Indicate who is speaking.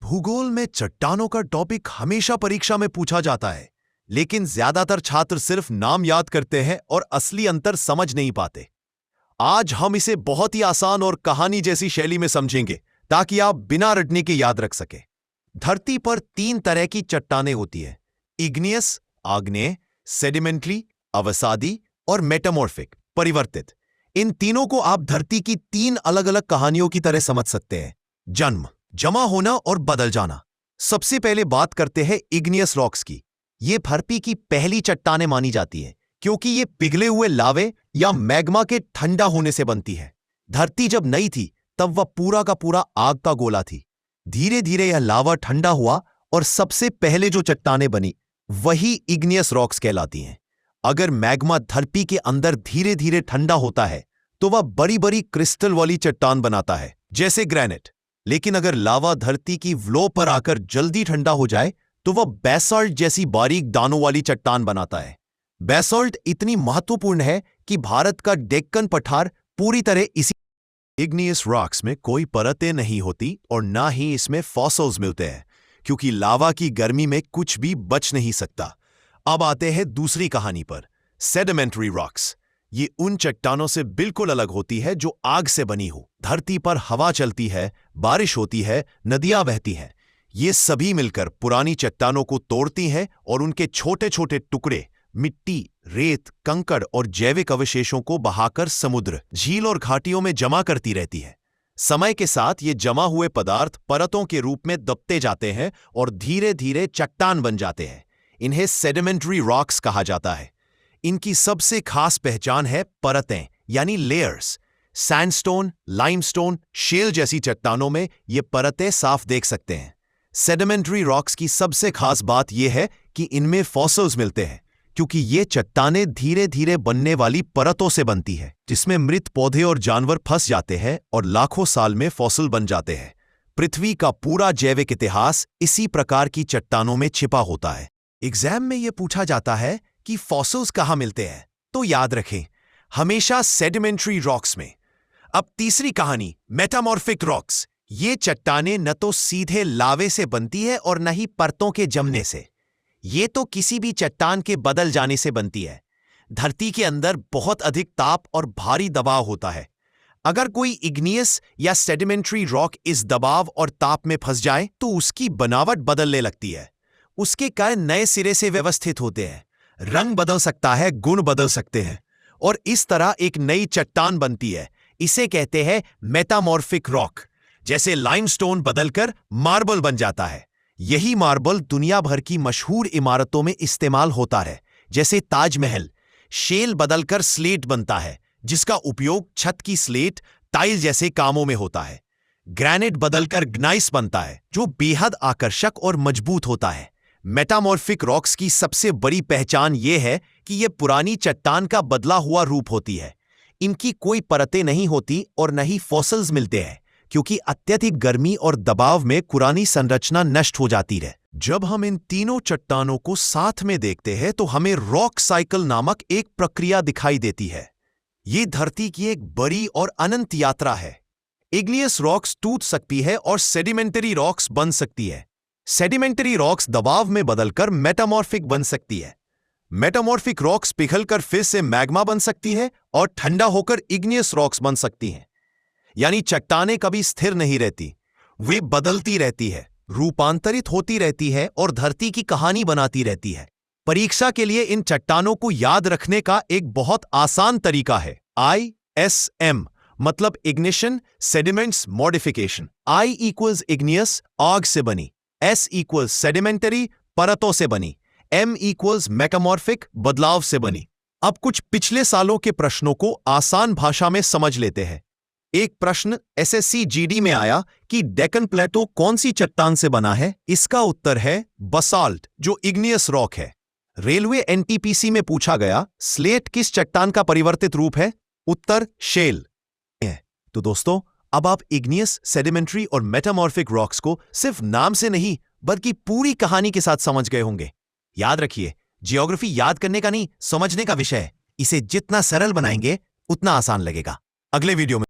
Speaker 1: भूगोल में चट्टानों का टॉपिक हमेशा परीक्षा में पूछा जाता है, लेकिन ज्यादातर छात्र सिर्फ नाम याद करते हैं और असली अंतर समझ नहीं पाते। आज हम इसे बहुत ही आसान और कहानी जैसी शैली में समझेंगे ताकि आप बिना रटने के याद रख सकें। धरती पर 3 तरह की चट्टानें होती हैं: इग्नियस आग्नेय, सेडिमेंट्री अवसादी और मेटामॉर्फिक परिवर्तित। इन तीनों को आप धरती की 3 अलग अलग कहानियों की तरह समझ सकते हैं: जन्म, जमा होना और बदल जाना। सबसे पहले बात करते हैं इग्नियस रॉक्स की। ये धरती की पहली चट्टानें मानी जाती है क्योंकि ये पिघले हुए लावे या मैग्मा के ठंडा होने से बनती है। धरती जब नई थी तब वह पूरा का पूरा आग का गोला थी। धीरे धीरे यह लावा ठंडा हुआ और सबसे पहले जो चट्टानें बनी वही इग्नियस रॉक्स कहलाती हैं। अगर मैग्मा धरती के अंदर धीरे धीरे ठंडा होता है तो वह बड़ी बड़ी क्रिस्टल वाली चट्टान बनाता है, जैसे ग्रेनाइट। लेकिन अगर लावा धरती की व्लो पर आकर जल्दी ठंडा हो जाए तो वह बेसाल्ट जैसी बारीक दानों वाली चट्टान बनाता है। बेसाल्ट इतनी महत्वपूर्ण है कि भारत का डेक्कन पठार पूरी तरह इसी इग्नियस रॉक्स में कोई परतें नहीं होती और ना ही इसमें फॉसिल्स मिलते हैं, क्योंकि लावा की गर्मी में कुछ भी बच नहीं सकता। अब आते हैं दूसरी कहानी पर, सेडिमेंट्री रॉक्स। ये उन चट्टानों से बिल्कुल अलग होती है जो आग से बनी हो। धरती पर हवा चलती है, बारिश होती है, नदियां बहती हैं। ये सभी मिलकर पुरानी चट्टानों को तोड़ती हैं और उनके छोटे छोटे टुकड़े मिट्टी, रेत, कंकड़ और जैविक अवशेषों को बहाकर समुद्र, झील और घाटियों में जमा करती रहती है। समय के साथ ये जमा हुए पदार्थ परतों के रूप में दबते जाते हैं और धीरे धीरे चट्टान बन जाते हैं। इन्हें सेडिमेंट्री रॉक्स कहा जाता है। इनकी सबसे खास पहचान है परतें यानी लेयर्स। सैंडस्टोन, लाइमस्टोन, शेल जैसी चट्टानों में ये परतें साफ देख सकते हैं। सेडिमेंट्री रॉक्स की सबसे खास बात यह है कि इनमें फॉसिल्स मिलते हैं, क्योंकि ये चट्टानें धीरे धीरे बनने वाली परतों से बनती है, जिसमें मृत पौधे और जानवर फंस जाते हैं और लाखों साल में फॉसिल बन जाते हैं। पृथ्वी का पूरा जैविक इतिहास इसी प्रकार की चट्टानों में छिपा होता है। एग्जाम में यह पूछा जाता है कि फॉसिल्स कहाँ मिलते हैं, तो याद रखें, हमेशा सेडिमेंट्री रॉक्स में। अब तीसरी कहानी, मेटामॉर्फिक रॉक्स। ये चट्टानें न तो सीधे लावे से बनती है और न ही परतों के जमने से। ये तो किसी भी चट्टान के बदल जाने से बनती है। धरती के अंदर बहुत अधिक ताप और भारी दबाव होता है। अगर कोई इग्नियस या सेडिमेंट्री रॉक इस दबाव और ताप में फंस जाए तो उसकी बनावट बदलने लगती है। उसके कण नए सिरे से व्यवस्थित होते हैं, रंग बदल सकता है, गुण बदल सकते हैं और इस तरह एक नई चट्टान बनती है। इसे कहते हैं मेटामॉर्फिक रॉक। जैसे लाइमस्टोन बदलकर मार्बल बन जाता है। यही मार्बल दुनिया भर की मशहूर इमारतों में इस्तेमाल होता है, जैसे ताजमहल। शेल बदलकर स्लेट बनता है, जिसका उपयोग छत की स्लेट, टाइल जैसे कामों में होता है। ग्रेनाइट बदलकर ग्नाइस बनता है, जो बेहद आकर्षक और मजबूत होता है। मेटामॉर्फिक रॉक्स की सबसे बड़ी पहचान यह है कि यह पुरानी चट्टान का बदला हुआ रूप होती है। इनकी कोई परतें नहीं होती और न ही फॉसिल्स मिलते हैं, क्योंकि अत्यधिक गर्मी और दबाव में पुरानी संरचना नष्ट हो जाती है। जब हम इन तीनों चट्टानों को साथ में देखते हैं तो हमें रॉक साइकिल नामक एक प्रक्रिया दिखाई देती है। ये धरती की एक बड़ी और अनंत यात्रा है। इग्नियस रॉक्स टूट सकती है और सेडिमेंटरी रॉक्स बन सकती है। सेडिमेंटरी रॉक्स दबाव में बदलकर मेटामॉर्फिक बन सकती है। मेटामॉर्फिक रॉक्स पिघलकर फिर से मैग्मा बन सकती है और ठंडा होकर इग्नियस रॉक्स बन सकती हैं। यानी चट्टानें कभी स्थिर नहीं रहती, वे बदलती रहती है, रूपांतरित होती रहती है और धरती की कहानी बनाती रहती है। परीक्षा के लिए इन चट्टानों को याद रखने का एक बहुत आसान तरीका है। ISM मतलब ignition, sediments, modification. I equals igneous, आग से बनी। S इक्वल्स सेडिमेंटरी, परतों से बनी। M इक्वल्स मेटामॉर्फिक, बदलाव से बनी। अब कुछ पिछले सालों के प्रश्नों को आसान भाषा में समझ लेते हैं। एक प्रश्न SSC GD में आया कि डेक्कन प्लेटो कौन सी चट्टान से बना है। इसका उत्तर है बसाल्ट, जो इग्नियस रॉक है। रेलवे NTPC में पूछा गया, स्लेट किस चट्टान का परिवर्तित रूप है। उत्तर शेल है। तो दोस्तों, अब आप इग्नियस, सेडिमेंट्री और मेटामॉर्फिक रॉक्स को सिर्फ नाम से नहीं बल्कि पूरी कहानी के साथ समझ गए होंगे। याद रखिए, जियोग्राफी याद करने का नहीं, समझने का विषय है। इसे जितना सरल बनाएंगे उतना आसान लगेगा। अगले वीडियो में